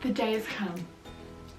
The day has come.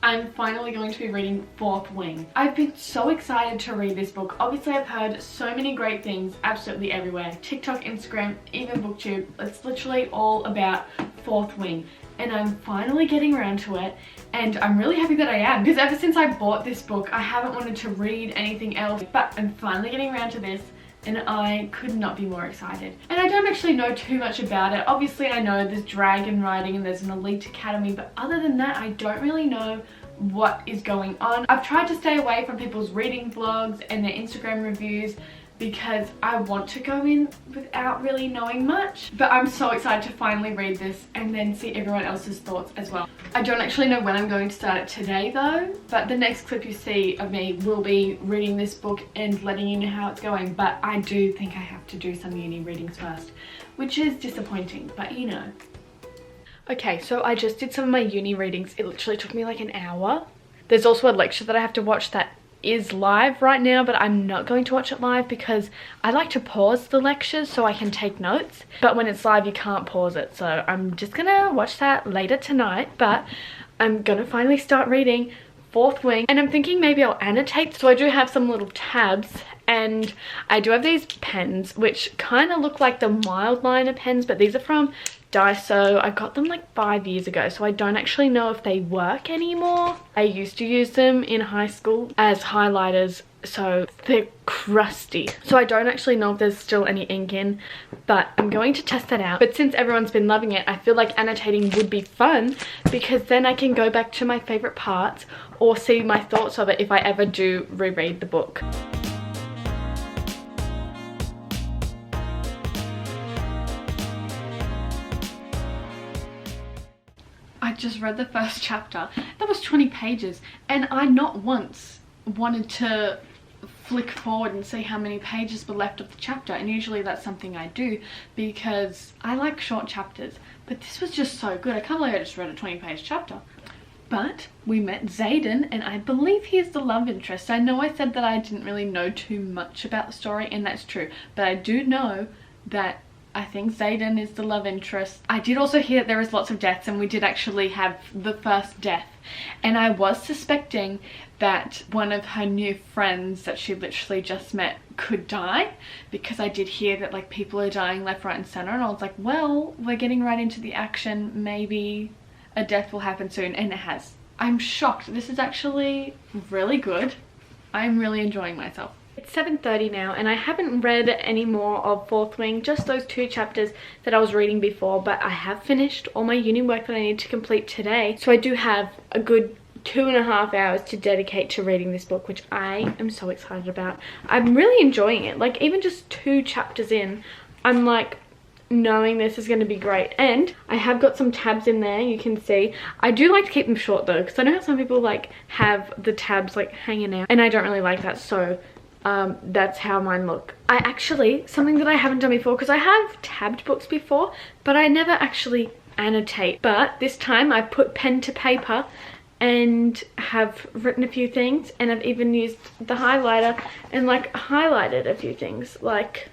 I'm finally going to be reading Fourth Wing. I've been so excited to read this book. Obviously, I've heard so many great things absolutely everywhere. TikTok, Instagram, even BookTube. It's literally all about Fourth Wing. And I'm finally getting around to it. And I'm really happy that I am. Because ever since I bought this book, I haven't wanted to read anything else. But I'm finally getting around to this. And I could not be more excited. And I don't actually know too much about it. Obviously I know there's dragon riding and there's an elite academy, but other than that I don't really know what is going on. I've tried to stay away from people's reading vlogs and their Instagram reviews because I want to go in without really knowing much. But I'm so excited to finally read this and then see everyone else's thoughts as well. I don't actually know when I'm going to start it today though, but the next clip you see of me will be reading this book and letting you know how it's going. But I do think I have to do some uni readings first, which is disappointing, but you know. Okay, so I just did some of my uni readings. It literally took me like an hour. There's also a lecture that I have to watch that is live right now, but I'm not going to watch it live because I like to pause the lectures so I can take notes, but when it's live you can't pause it, so I'm just gonna watch that later tonight. But I'm gonna finally start reading Fourth Wing, and I'm thinking maybe I'll annotate. So I do have some little tabs, and I do have these pens which kind of look like the Mildliner pens, but these are from Daiso. I got them like 5 years ago, so I don't actually know if they work anymore. I used to use them in high school as highlighters, so they're crusty. So I don't actually know if there's still any ink in, but I'm going to test that out. But since everyone's been loving it, I feel like annotating would be fun because then I can go back to my favorite parts or see my thoughts of it if I ever do reread the book. I just read the first chapter. That was 20 pages, and I not once wanted to flick forward and see how many pages were left of the chapter, and usually that's something I do because I like short chapters, but this was just so good. I can't believe I just read a 20-page chapter. But we met Xaden, and I believe he is the love interest. I know I said that I didn't really know too much about the story, and that's true, but I do know that I think Xaden is the love interest. I did also hear that there is lots of deaths, and we did actually have the first death. And I was suspecting that one of her new friends that she literally just met could die, because I did hear that like people are dying left, right and center, and I was like, well, we're getting right into the action. Maybe a death will happen soon, and it has. I'm shocked. This is actually really good. I'm really enjoying myself. It's 7:30 now, and I haven't read any more of Fourth Wing, just those 2 chapters that I was reading before, but I have finished all my uni work that I need to complete today. So I do have a good 2.5 hours to dedicate to reading this book, which I am so excited about. I'm really enjoying it. Like, even just 2 chapters in, I'm like knowing this is going to be great. And I have got some tabs in there, you can see. I do like to keep them short though, because I know how some people like have the tabs like hanging out, and I don't really like that, so that's how mine look. I actually, something that I haven't done before, because I have tabbed books before, but I never actually annotate. But this time I put pen to paper and have written a few things, and I've even used the highlighter and like highlighted a few things. Like,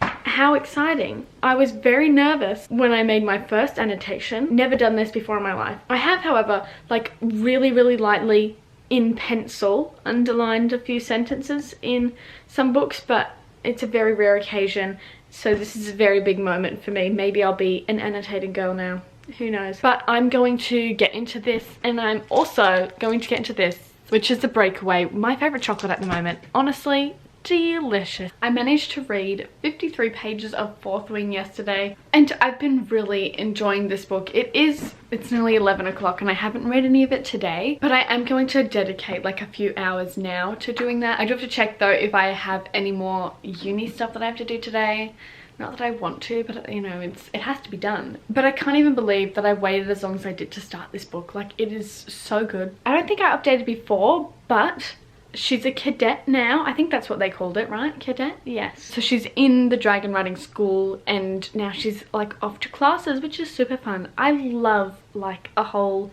how exciting. I was very nervous when I made my first annotation. Never done this before in my life. I have, however, like really lightly in pencil underlined a few sentences in some books, but it's a very rare occasion, so this is a very big moment for me. Maybe I'll be an annotating girl now, who knows. But I'm going to get into this, and I'm also going to get into this, which is The Breakaway, my favorite chocolate at the moment. Honestly, delicious. I managed to read 53 pages of Fourth Wing yesterday, and I've been really enjoying this book. It's nearly 11 o'clock and I haven't read any of it today, but I am going to dedicate like a few hours now to doing that. I do have to check though if I have any more uni stuff that I have to do today. Not that I want to, but you know, it has to be done. But I can't even believe that I waited as long as I did to start this book. Like, it is so good. I don't think I updated before, but she's a cadet now. I think that's what they called it, right? Cadet? Yes. So she's in the dragon riding school, and now she's like off to classes, which is super fun. I love like a whole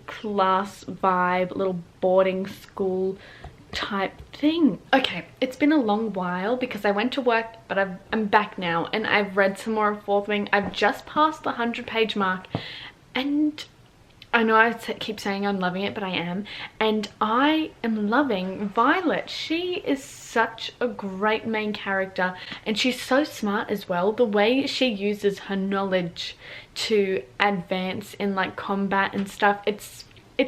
class vibe, little boarding school type thing. Okay, it's been a long while because I went to work, but I'm back now and I've read some more of Fourth Wing. I've just passed the 100-page mark, and I know I keep saying I'm loving it, but I am. And I am loving Violet. She is such a great main character, and she's so smart as well. The way she uses her knowledge to advance in like combat and stuff, it's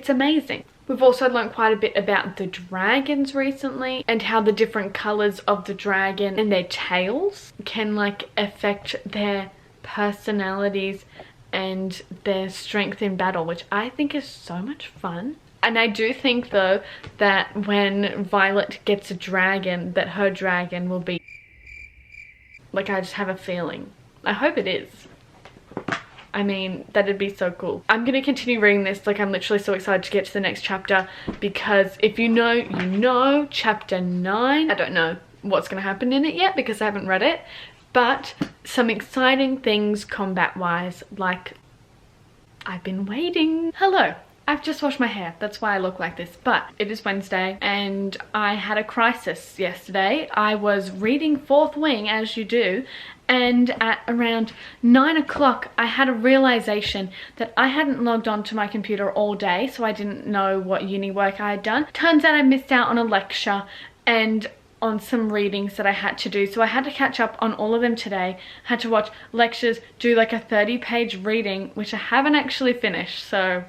amazing. We've also learned quite a bit about the dragons recently, and how the different colors of the dragon and their tails can like affect their personalities and their strength in battle, which I think is so much fun. And I do think though that when Violet gets a dragon, that her dragon will be like, I just have a feeling. I hope it is. I mean, that'd be so cool. I'm gonna continue reading this. Like, I'm literally so excited to get to the next chapter, because if you know, you know. Chapter 9, I don't know what's gonna happen in it yet because I haven't read it, but some exciting things combat wise. Like, I've been waiting. Hello, I've just washed my hair, that's why I look like this, but it is Wednesday and I had a crisis yesterday. I was reading Fourth Wing, as you do, and at around 9 o'clock I had a realization that I hadn't logged on to my computer all day, so I didn't know what uni work I had done. Turns out I missed out on a lecture and on some readings that I had to do, so I had to catch up on all of them today. Had to watch lectures, do like a 30-page reading, which I haven't actually finished, so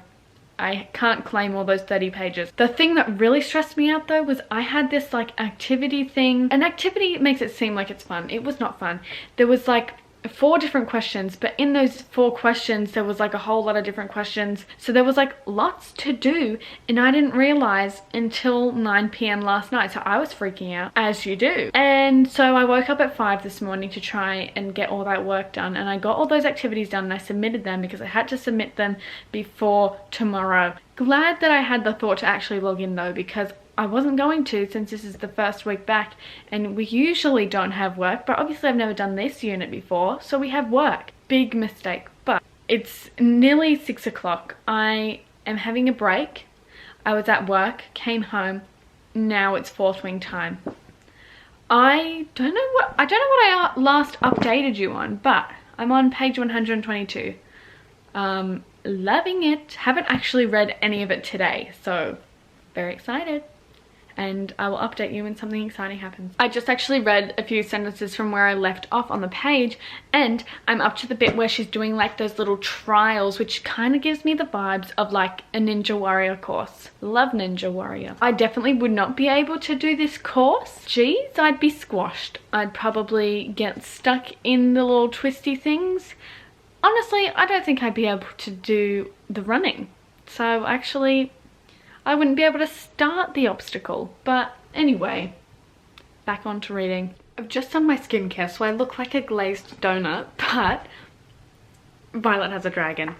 I can't claim all those 30 pages. The thing that really stressed me out though was I had this like activity thing. An activity makes it seem like it's fun. It was not fun. There was like 4 different questions, but in those 4 questions there was like a whole lot of different questions, so there was like lots to do, and I didn't realize until 9 p.m. last night, so I was freaking out, as you do. And so I woke up at 5 this morning to try and get all that work done, and I got all those activities done and I submitted them because I had to submit them before tomorrow. Glad that I had the thought to actually log in though, because I wasn't going to, since this is the first week back and we usually don't have work, but obviously I've never done this unit before, so we have work. Big mistake. But it's nearly 6 o'clock. I am having a break. I was at work, came home, now it's Fourth Wing time. I don't know what I last updated you on, but I'm on page 122. Loving it. Haven't actually read any of it today, so very excited. And I will update you when something exciting happens. I just actually read a few sentences from where I left off on the page, and I'm up to the bit where she's doing like those little trials, which kind of gives me the vibes of like a Ninja Warrior course. Love Ninja Warrior. I definitely would not be able to do this course. Geez, I'd be squashed. I'd probably get stuck in the little twisty things. Honestly, I don't think I'd be able to do the running. So actually, I wouldn't be able to start the obstacle. But anyway, back on to reading. I've just done my skincare, so I look like a glazed donut, but Violet has a dragon.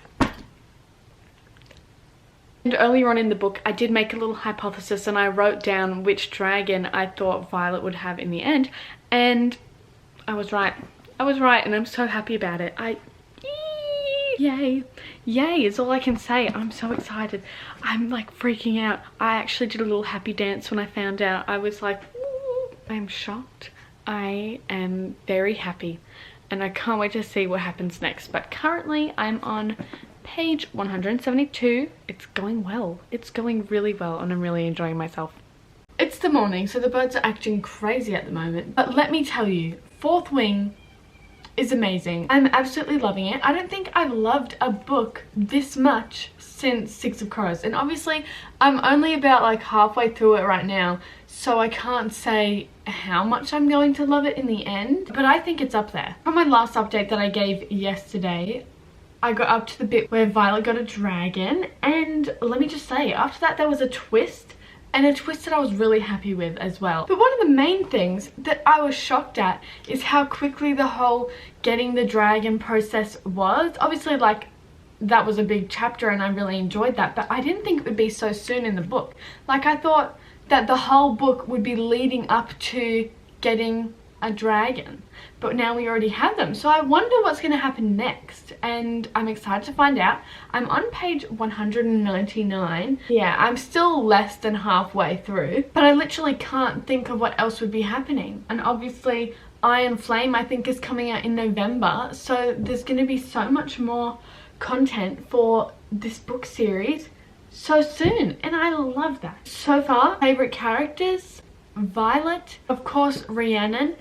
And earlier on in the book, I did make a little hypothesis and I wrote down which dragon I thought Violet would have in the end, and I was right. I was right, and I'm so happy about it. Yay. Yay is all I can say. I'm so excited. I'm like freaking out. I actually did a little happy dance when I found out. I was like, ooh. I'm shocked. I am very happy and I can't wait to see what happens next. But currently I'm on page 172. It's going well. It's going really well and I'm really enjoying myself. It's the morning, so the birds are acting crazy at the moment. But let me tell you, Fourth Wing is amazing. I'm absolutely loving it. I don't think I've loved a book this much since Six of Crows, and obviously I'm only about like halfway through it right now, so I can't say how much I'm going to love it in the end, but I think it's up there. From my last update that I gave yesterday, I got up to the bit where Violet got a dragon, and let me just say, after that there was a twist, and a twist that I was really happy with as well. But one of the main things that I was shocked at is how quickly the whole getting the dragon process was. Obviously, like, that was a big chapter and I really enjoyed that, but I didn't think it would be so soon in the book. Like, I thought that the whole book would be leading up to getting a dragon, but now we already have them, so I wonder what's going to happen next, and I'm excited to find out. I'm on page 199. Yeah, I'm still less than halfway through, but I literally can't think of what else would be happening. And obviously Iron Flame I think is coming out in November, so there's going to be so much more content for this book series so soon, and I love that. So far, favorite characters, Violet, of course Rhiannon,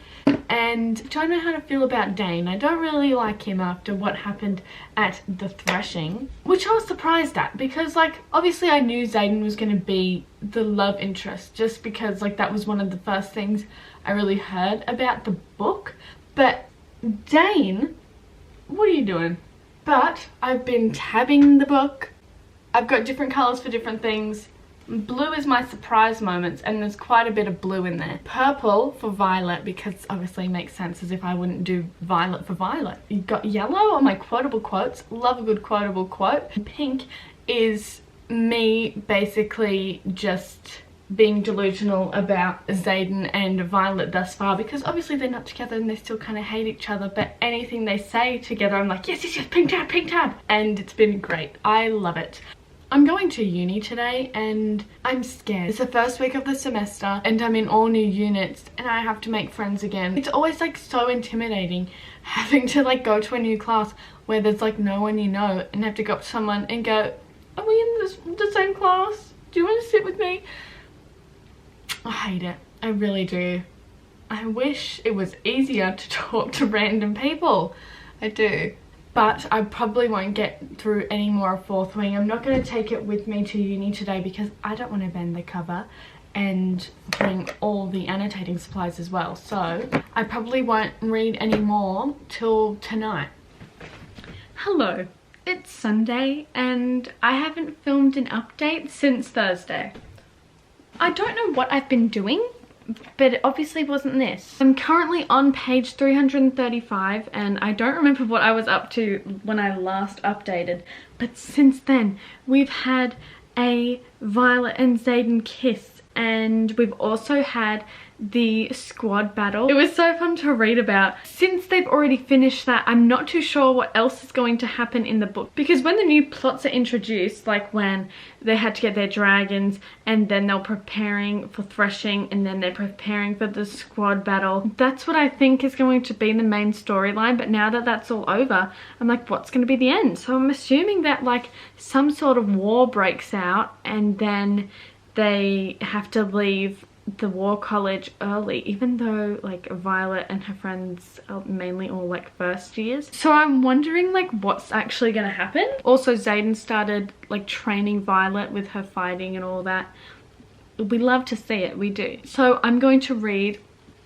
and don't know how to feel about Dane. I don't really like him after what happened at the threshing, which I was surprised at, because like obviously I knew Xaden was going to be the love interest, just because like that was one of the first things I really heard about the book. But Dane, what are you doing? But I've been tabbing the book. I've got different colours for different things. Blue is my surprise moments, and there's quite a bit of blue in there. Purple for Violet, because obviously it makes sense, as if I wouldn't do Violet for Violet. You've got yellow on my quotable quotes. Love a good quotable quote. Pink is me basically just being delusional about Xaden and Violet thus far, because obviously they're not together and they still kind of hate each other, but anything they say together I'm like, yes, yes, yes, pink tab, pink tab. And it's been great. I love it. I'm going to uni today and I'm scared. It's the first week of the semester and I'm in all new units and I have to make friends again. It's always like so intimidating having to like go to a new class where there's like no one you know, and have to go up to someone and go, are we in the same class? Do you want to sit with me? I hate it. I really do. I wish it was easier to talk to random people. I do. But I probably won't get through any more of Fourth Wing. I'm not going to take it with me to uni today because I don't want to bend the cover and bring all the annotating supplies as well. So I probably won't read any more till tonight. Hello, it's Sunday and I haven't filmed an update since Thursday. I don't know what I've been doing, but it obviously wasn't this. I'm currently on page 335 and I don't remember what I was up to when I last updated, but since then we've had a Violet and Xaden kiss, and we've also had the squad battle. It was so fun to read about. Since they've already finished that, I'm not too sure what else is going to happen in the book, because when the new plots are introduced, like when they had to get their dragons and then they're preparing for threshing and then they're preparing for the squad battle, that's what I think is going to be the main storyline. But now that that's all over, I'm like, what's going to be the end? So I'm assuming that like some sort of war breaks out and then they have to leave the war college early, even though like Violet and her friends are mainly all like first years. So I'm wondering like what's actually gonna happen. Also Xaden started like training Violet with her fighting and all that. We love to see it, we do. So I'm going to read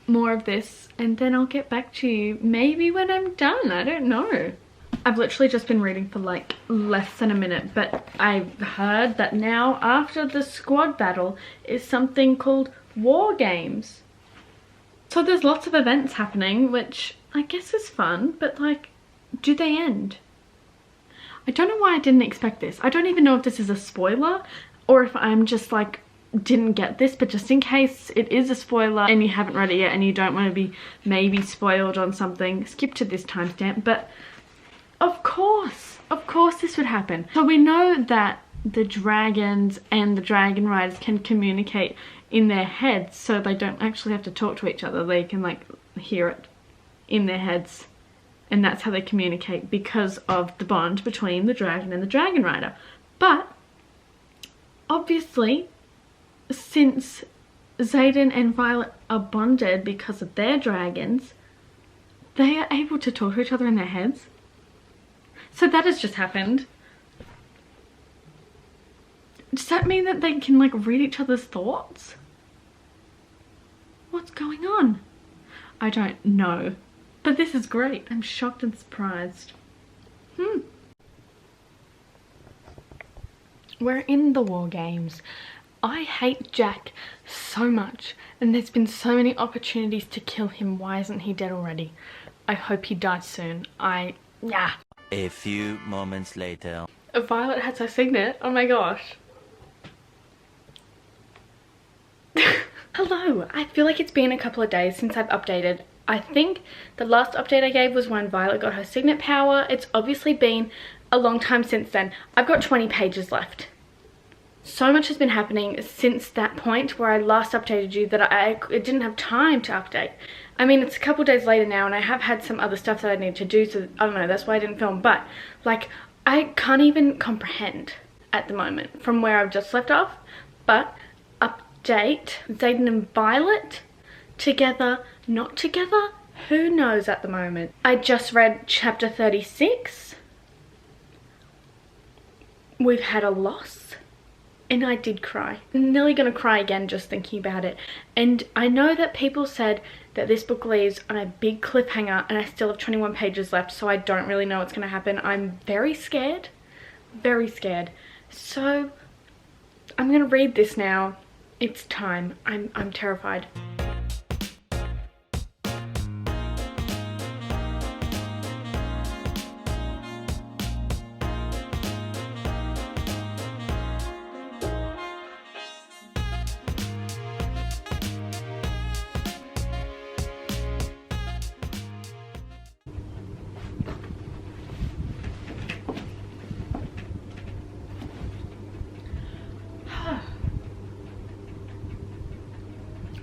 more of this and then I'll get back to you maybe when I'm done. I don't know. I've literally just been reading for like less than a minute, but I've heard that now after the squad battle is something called War Games. So there's lots of events happening, which I guess is fun, but like, do they end? I don't know why I didn't expect this. I don't even know if this is a spoiler or if I'm just like didn't get this, but just in case it is a spoiler and you haven't read it yet and you don't want to be maybe spoiled on something, skip to this timestamp. But of course this would happen. So we know that the dragons and the dragon riders can communicate in their heads, so they don't actually have to talk to each other. They can like hear it in their heads, and that's how they communicate because of the bond between the dragon and the dragon rider. But obviously, since Xaden and Violet are bonded because of their dragons, they are able to talk to each other in their heads. So that has just happened. Does that mean that they can like read each other's thoughts? What's going on? I don't know. But this is great. I'm shocked and surprised. We're in the War Games. I hate Jack so much, and there's been so many opportunities to kill him. Why isn't he dead already? I hope he dies soon. Yeah. A few moments later. Violet has her signet. Oh my gosh. Hello. I feel like it's been a couple of days since I've updated. I think the last update I gave was when Violet got her signet power. It's obviously been a long time since then. I've got 20 pages left. So much has been happening since that point where I last updated you that I didn't have time to update. I mean, it's a couple days later now and I have had some other stuff that I need to do, so I don't know, that's why I didn't film. But like, I can't even comprehend at the moment from where I've just left off. But update, Xaden and Violet together, not together, who knows at the moment. I just read chapter 36. We've had a loss. And I did cry. I'm nearly gonna cry again just thinking about it. And I know that people said that this book leaves on a big cliffhanger, and I still have 21 pages left, so I don't really know what's gonna happen. I'm very scared. Very scared. So I'm gonna read this now. It's time. I'm terrified.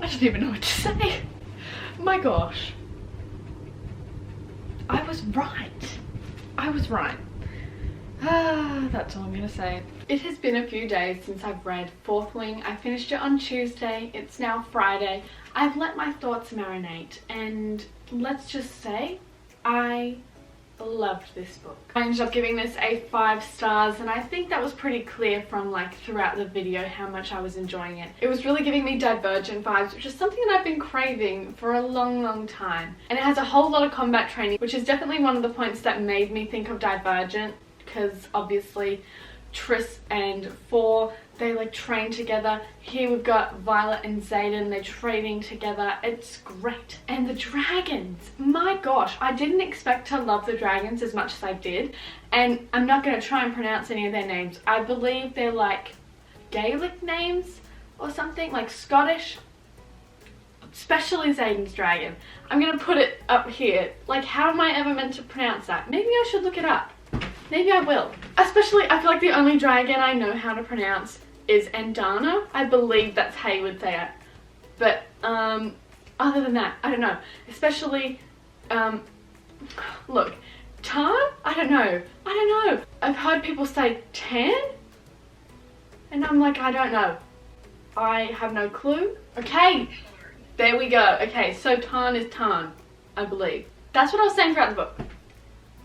I don't even know what to say. My gosh. I was right. I was right. That's all I'm gonna say. It has been a few days since I've read Fourth Wing. I finished it on Tuesday. It's now Friday. I've let my thoughts marinate, and let's just say I loved this book. I ended up giving this a 5 stars, and I think that was pretty clear from like throughout the video how much I was enjoying it. It was really giving me Divergent vibes, which is something that I've been craving for a long time. And it has a whole lot of combat training, which is definitely one of the points that made me think of Divergent, because obviously Triss and Four, they like train together. Here we've got Violet and Xaden, they're training together. It's great. And the dragons, my gosh, I didn't expect to love the dragons as much as I did. And I'm not going to try and pronounce any of their names. I believe they're like Gaelic names or something, like Scottish. Especially Xaden's dragon. I'm going to put it up here. Like, how am I ever meant to pronounce that? Maybe I should look it up. Maybe I will. Especially, I feel like the only dragon I know how to pronounce is Endana. I believe that's how you would say it. But, other than that, I don't know. Especially, look, Tarn? I don't know. I've heard people say Tan? And I'm like, I don't know. I have no clue. Okay, there we go. Okay, so Tarn is Tarn, I believe. That's what I was saying throughout the book.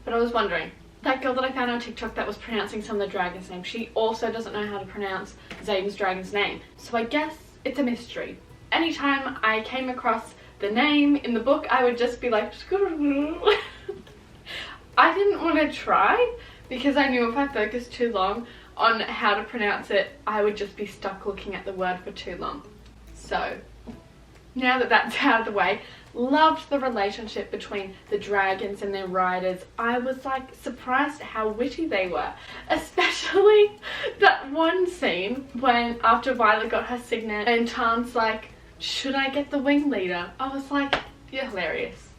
But I was wondering. That girl that I found on TikTok that was pronouncing some of the dragons' names, she also doesn't know how to pronounce Xaden's dragon's name. So I guess it's a mystery. Anytime I came across the name in the book, I would just be like, I didn't want to try because I knew if I focused too long on how to pronounce it, I would just be stuck looking at the word for too long. So now that that's out of the way, loved the relationship between the dragons and their riders. I was like surprised at how witty they were, especially that one scene when after Violet got her signet and Tarn's like, should I get the wing leader? I was like, you're hilarious.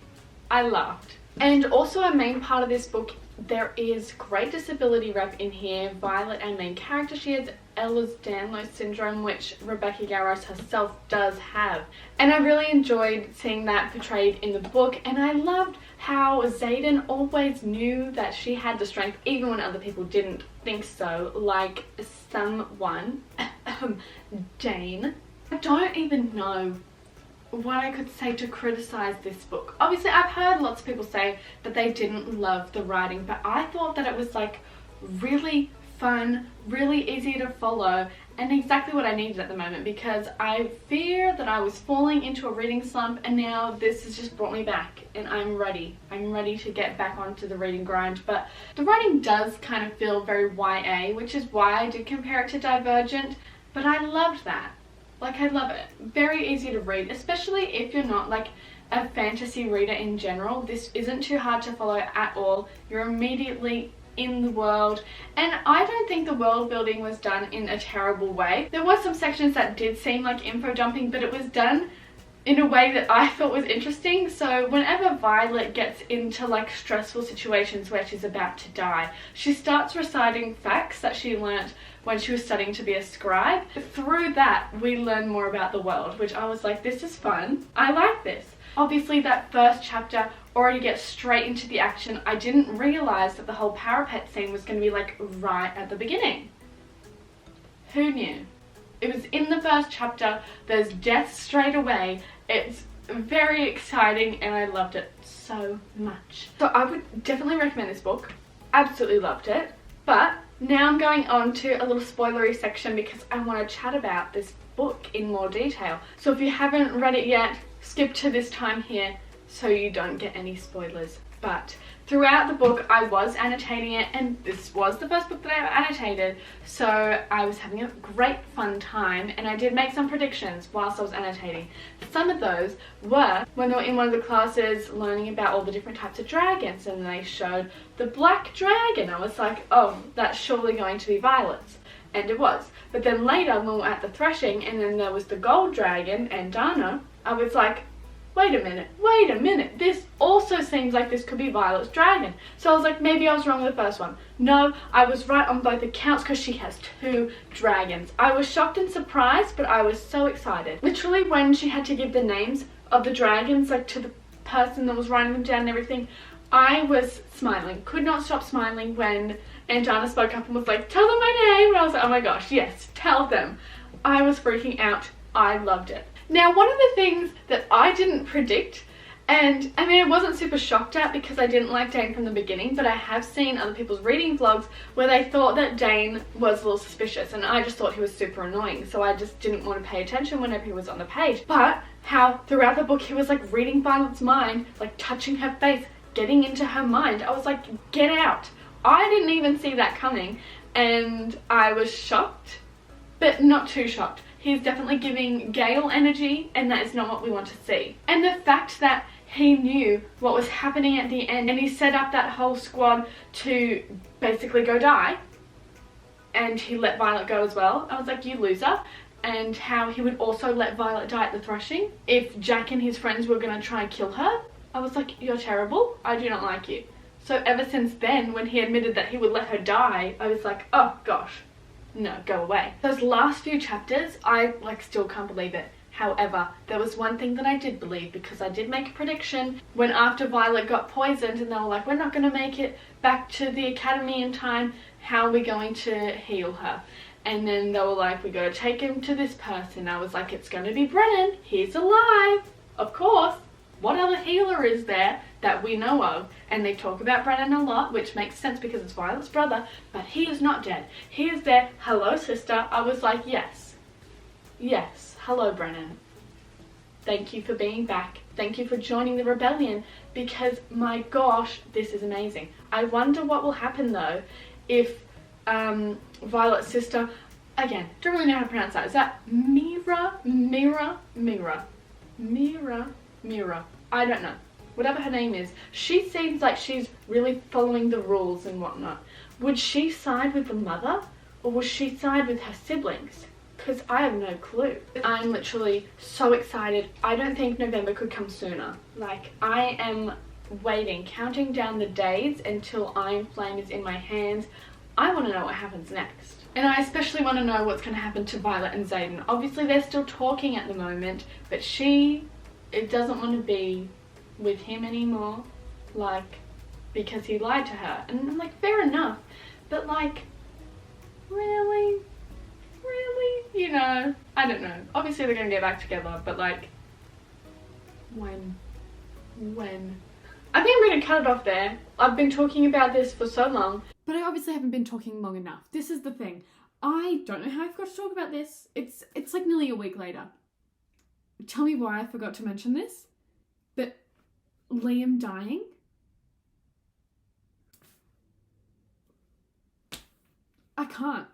I laughed. And also a main part of this book, there is great disability rep in here. Violet, our main character, she has Ehlers-Danlos syndrome, which Rebecca Yarros herself does have. And I really enjoyed seeing that portrayed in the book, and I loved how Xaden always knew that she had the strength even when other people didn't think so, like someone, Dane. I don't even know what I could say to criticize this book. Obviously, I've heard lots of people say that they didn't love the writing, but I thought that it was like really fun, really easy to follow, and exactly what I needed at the moment, because I fear that I was falling into a reading slump, and now this has just brought me back and I'm ready to get back onto the reading grind. But the writing does kind of feel very YA, which is why I did compare it to Divergent, but I loved that. Like, I love it. Very easy to read, especially if you're not like a fantasy reader in general. This isn't too hard to follow at all. You're immediately in the world, and I don't think the world building was done in a terrible way. There were some sections that did seem like info dumping, but it was done in a way that I thought was interesting. So whenever Violet gets into like stressful situations where she's about to die, she starts reciting facts that she learnt when she was studying to be a scribe. Through that, we learn more about the world, which I was like, this is fun. I like this. Obviously, that first chapter already gets straight into the action. I didn't realise that the whole parapet scene was going to be like right at the beginning. Who knew? It was in the first chapter. There's death straight away. It's very exciting and I loved it so much. So I would definitely recommend this book. Absolutely loved it. But now I'm going on to a little spoilery section because I want to chat about this book in more detail. So if you haven't read it yet, skip to this time here so you don't get any spoilers. But throughout the book I was annotating it, and this was the first book that I ever annotated, so I was having a great fun time, and I did make some predictions whilst I was annotating. Some of those were when they were in one of the classes learning about all the different types of dragons, and they showed the black dragon. I was like, oh, that's surely going to be Violet's. And it was. But then later when we were at the threshing and then there was the gold dragon and Dana, I was like, wait a minute, this also seems like this could be Violet's dragon. So I was like, maybe I was wrong with the first one. No, I was right on both accounts because she has 2 dragons. I was shocked and surprised, but I was so excited. Literally when she had to give the names of the dragons, like to the person that was writing them down and everything, I was smiling, could not stop smiling when Aunt Dana spoke up and was like, tell them my name. And I was like, oh my gosh, yes, tell them. I was freaking out. I loved it. Now, one of the things that I didn't predict, and I mean I wasn't super shocked at because I didn't like Dane from the beginning, but I have seen other people's reading vlogs where they thought that Dane was a little suspicious, and I just thought he was super annoying, so I just didn't want to pay attention whenever he was on the page. But how throughout the book he was like reading Violet's mind, like touching her face, getting into her mind. I was like, get out. I didn't even see that coming, and I was shocked, but not too shocked. He's definitely giving Gale energy, and that is not what we want to see. And the fact that he knew what was happening at the end, and he set up that whole squad to basically go die, and he let Violet go as well. I was like, you loser. And how he would also let Violet die at the threshing if Jack and his friends were going to try and kill her. I was like, you're terrible. I do not like you. So ever since then, when he admitted that he would let her die, I was like, oh gosh. No, go away. Those last few chapters, I like still can't believe it. However, there was one thing that I did believe, because I did make a prediction when after Violet got poisoned and they were like, we're not going to make it back to the academy in time, how are we going to heal her? And then they were like, we got to take him to this person. I was like, it's going to be Brennan. He's alive. Of course. What other healer is there that we know of? And they talk about Brennan a lot, which makes sense because it's Violet's brother, but he is not dead. He is there. Hello, sister. I was like, yes. Yes. Hello, Brennan. Thank you for being back. Thank you for joining the rebellion, because my gosh, this is amazing. I wonder what will happen though if Violet's sister, again, don't really know how to pronounce that. Is that Mira? I don't know. Whatever her name is, she seems like she's really following the rules and whatnot. Would she side with the mother, or would she side with her siblings? Because I have no clue. I'm literally so excited. I don't think November could come sooner. Like, I am waiting, counting down the days until Iron Flame is in my hands. I want to know what happens next. And I especially want to know what's going to happen to Violet and Xaden. Obviously they're still talking at the moment, but it doesn't want to be with him anymore, like, because he lied to her. And I'm like, fair enough, but like, really, you know, I don't know. Obviously they're gonna get back together, but like, when? I think I'm gonna cut it off there. I've been talking about this for so long, but I obviously haven't been talking long enough. This is the thing. I don't know how I forgot to talk about this. It's like nearly a week later. Tell me why I forgot to mention this, but Liam dying? I can't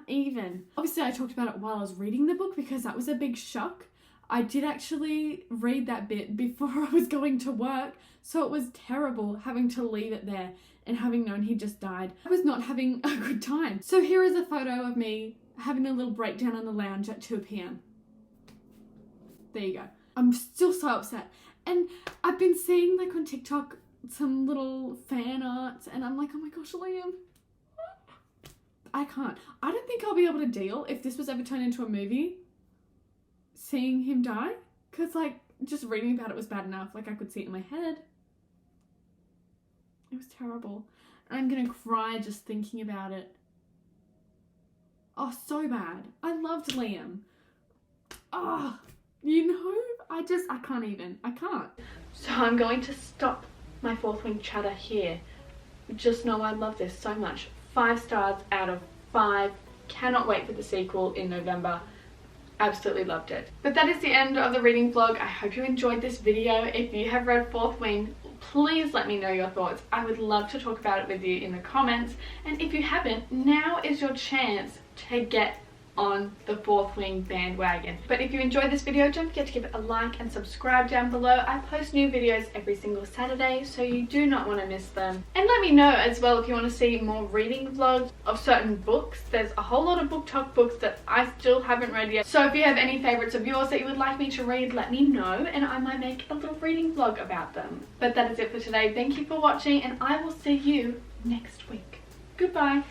even. Obviously I talked about it while I was reading the book because that was a big shock. I did actually read that bit before I was going to work, so it was terrible having to leave it there and having known he just died. I was not having a good time. So here is a photo of me having a little breakdown on the lounge at 2 p.m. There you go. I'm still so upset. And I've been seeing like on TikTok some little fan arts and I'm like, oh my gosh, Liam. I can't. I don't think I'll be able to deal if this was ever turned into a movie, seeing him die. Because like just reading about it was bad enough. Like I could see it in my head. It was terrible. And I'm gonna cry just thinking about it. Oh, so bad. I loved Liam. Oh, you know, I can't even. I can't. So I'm going to stop my Fourth Wing chatter here. Just know I love this so much. 5 stars out of 5. Cannot wait for the sequel in November. Absolutely loved it. But that is the end of the reading vlog. I hope you enjoyed this video. If you have read Fourth Wing, please let me know your thoughts. I would love to talk about it with you in the comments. And if you haven't, now is your chance to get on the Fourth Wing bandwagon. But if you enjoyed this video, don't forget to give it a like and subscribe down below. I post new videos every single Saturday, so you do not want to miss them. And let me know as well if you want to see more reading vlogs of certain books. There's a whole lot of BookTok books that I still haven't read yet. So if you have any favorites of yours that you would like me to read, let me know and I might make a little reading vlog about them. But that is it for today. Thank you for watching and I will see you next week. Goodbye.